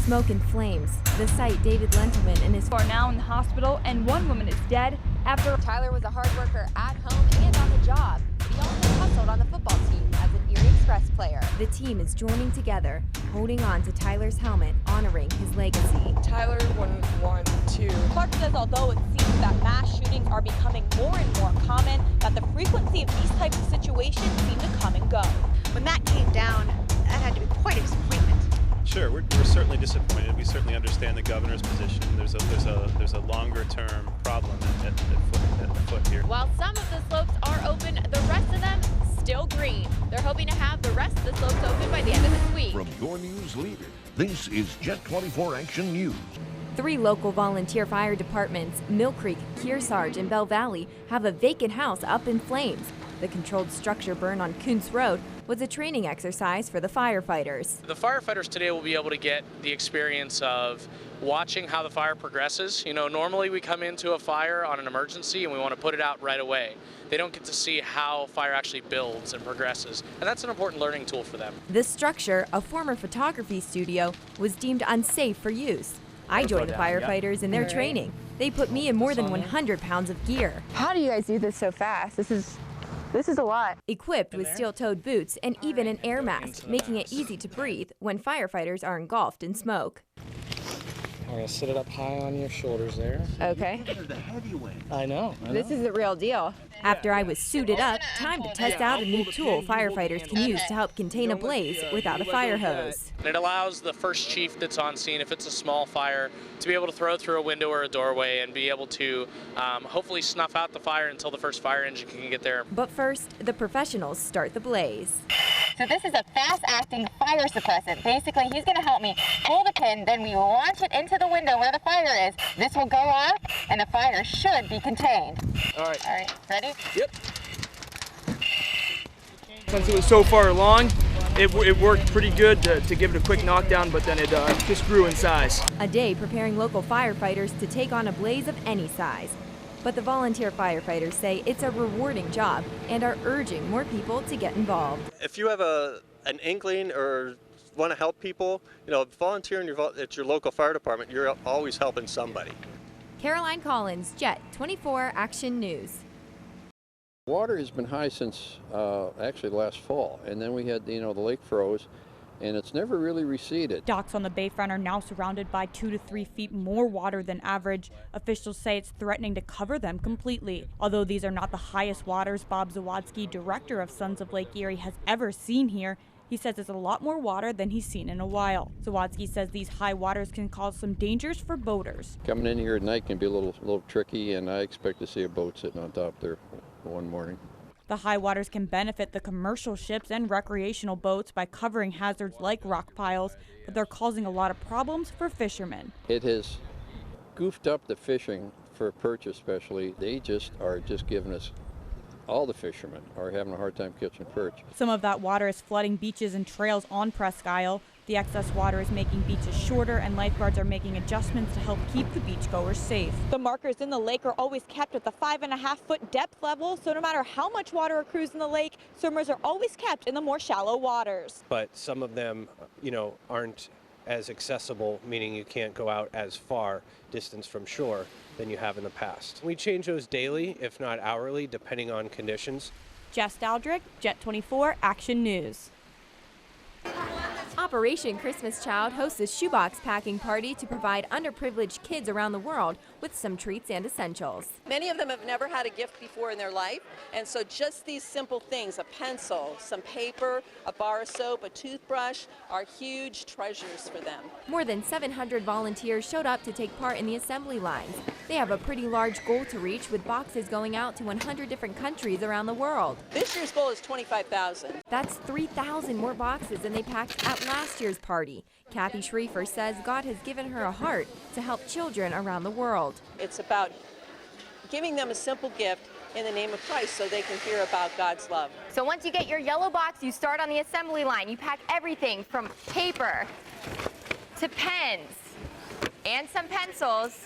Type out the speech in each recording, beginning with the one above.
Smoke and flames. The site David Lentelman and his are now in the hospital, and one woman is dead after Tyler was a hard worker at home and on the job. He also hustled on the football team as an Erie Express player. The team is joining together, holding on to Tyler's helmet, honoring his legacy. Tyler wouldn't want to. Clark says although it seems that mass shootings are becoming more and more common, that the frequency of these types of situations seem to come and go. When that came down, that had to be quite a disappointment. Sure, we're certainly disappointed. We certainly understand the governor's position. There's a longer term problem at foot here. While some of the slopes are open, the rest of them still green. They're hoping to have the rest of the slopes open by the end of this week. From your news leader, this is Jet 24 Action News. 3 local volunteer fire departments, Mill Creek, Kearsarge, and Bell Valley, have a vacant house up in flames. The controlled structure burn on Kuntz Road was a training exercise for the firefighters. The firefighters today will be able to get the experience of watching how the fire progresses. You know, normally we come into a fire on an emergency and we want to put it out right away. They don't get to see how fire actually builds and progresses, and that's an important learning tool for them. This structure, a former photography studio, was deemed unsafe for use. I joined the firefighters in their training. They put me in more than 100 pounds of gear. How do you guys do this so fast? This is a lot. Equipped with steel-toed boots and even an air mask, making it easy to breathe when firefighters are engulfed in smoke. We're going to sit it up high on your shoulders there. Okay. I know. This is the real deal. After I was suited up, time to test out a new tool firefighters can use to help contain a blaze without a fire hose. And it allows the first chief that's on scene, if it's a small fire, to be able to throw through a window or a doorway and be able to hopefully snuff out the fire until the first fire engine can get there. But first, the professionals start the blaze. So this is a fast-acting fire suppressant. Basically, he's going to help me pull the pin, then we launch it into the window where the fire is. This will go off, and the fire should be contained. All right. All right, ready? Yep. Since it was so far along, it worked pretty good to give it a quick knockdown, but then it just grew in size. A day preparing local firefighters to take on a blaze of any size. But the volunteer firefighters say it's a rewarding job and are urging more people to get involved. If you have an inkling or want to help people, volunteer at your local fire department. You're always helping somebody. Caroline Collins, Jet 24 Action News. Water has been high since actually last fall, and then we had the lake froze, and it's never really receded. Docks on the bayfront are now surrounded by 2 to 3 feet more water than average. Officials say it's threatening to cover them completely. Although these are not the highest waters Bob Zawadzki, director of Sons of Lake Erie, has ever seen here, he says it's a lot more water than he's seen in a while. Zawadzki says these high waters can cause some dangers for boaters. Coming in here at night can be a little tricky, and I expect to see a boat sitting on top there one morning. The high waters can benefit the commercial ships and recreational boats by covering hazards like rock piles, but they're causing a lot of problems for fishermen. It has goofed up the fishing for perch especially. They are giving us, all the fishermen are having a hard time catching perch. Some of that water is flooding beaches and trails on Presque Isle. The excess water is making beaches shorter, and lifeguards are making adjustments to help keep the beachgoers safe. The markers in the lake are always kept at the 5.5-foot depth level, so no matter how much water accrues in the lake, swimmers are always kept in the more shallow waters. But some of them, aren't as accessible, meaning you can't go out as far distance from shore than you have in the past. We change those daily, if not hourly, depending on conditions. Jess Daldrick, Jet 24 Action News. Operation Christmas Child hosts a shoebox packing party to provide underprivileged kids around the world with some treats and essentials. Many of them have never had a gift before in their life, and so just these simple things, a pencil, some paper, a bar of soap, a toothbrush, are huge treasures for them. More than 700 volunteers showed up to take part in the assembly lines. They have a pretty large goal to reach, with boxes going out to 100 different countries around the world. This year's goal is 25,000. That's 3,000 more boxes than they packed at last year's party. Kathy Schreifer says God has given her a heart to help children around the world. It's about giving them a simple gift in the name of Christ so they can hear about God's love. So once you get your yellow box, you start on the assembly line. You pack everything from paper to pens and some pencils,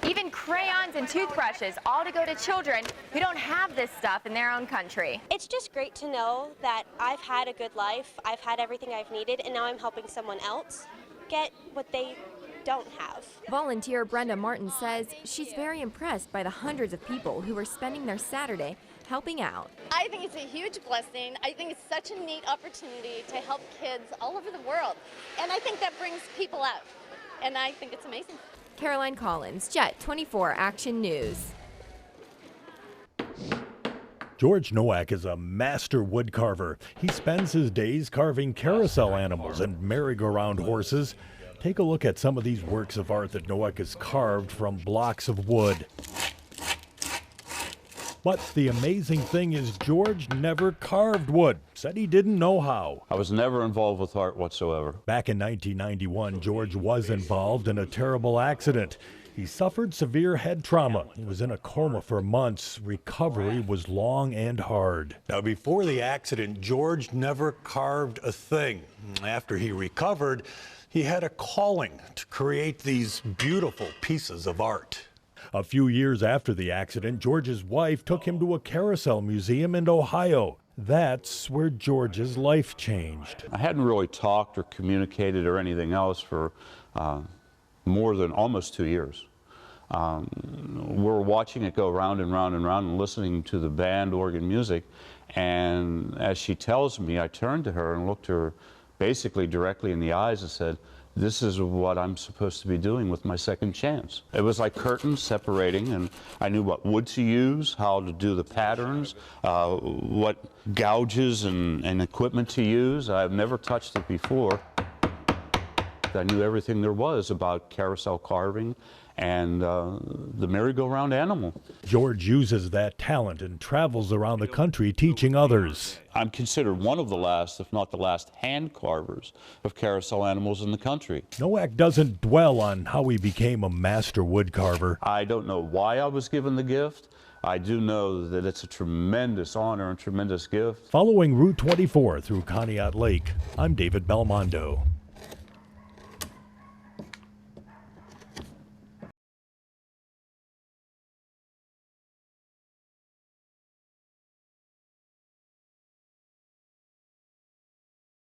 even crayons and toothbrushes, all to go to children who don't have this stuff in their own country. It's just great to know that I've had a good life, I've had everything I've needed, and now I'm helping someone else get what they don't have. Volunteer Brenda Martin says she's very impressed by the hundreds of people who are spending their Saturday helping out. I think it's a huge blessing. I think it's such a neat opportunity to help kids all over the world. And I think that brings people out. And I think it's amazing. Caroline Collins, JET 24 Action News. George Nowak is a master wood carver. He spends his days carving carousel animals and merry-go-round horses. Take a look at some of these works of art that Nowak has carved from blocks of wood. But the amazing thing is George never carved wood, said he didn't know how. I was never involved with art whatsoever. Back in 1991, George was involved in a terrible accident. He suffered severe head trauma. He was in a coma for months. Recovery was long and hard. Now, before the accident, George never carved a thing. After he recovered, he had a calling to create these beautiful pieces of art. A few years after the accident, George's wife took him to a carousel museum in Ohio. That's where George's life changed. I hadn't really talked or communicated or anything else for more than almost 2 years. We're watching it go round and round and round and listening to the band organ music. And as she tells me, I turned to her and looked her basically directly in the eyes and said, "This is what I'm supposed to be doing with my second chance." It was like curtains separating, and I knew what wood to use, how to do the patterns, what gouges and equipment to use. I've never touched it before. I knew everything there was about carousel carving and the merry-go-round animal. George uses that talent and travels around the country teaching others. I'm considered one of the last, if not the last, hand carvers of carousel animals in the country. Nowak doesn't dwell on how he became a master wood carver. I don't know why I was given the gift. I do know that it's a tremendous honor and tremendous gift. Following Route 24 through Conneaut Lake, I'm David Belmondo.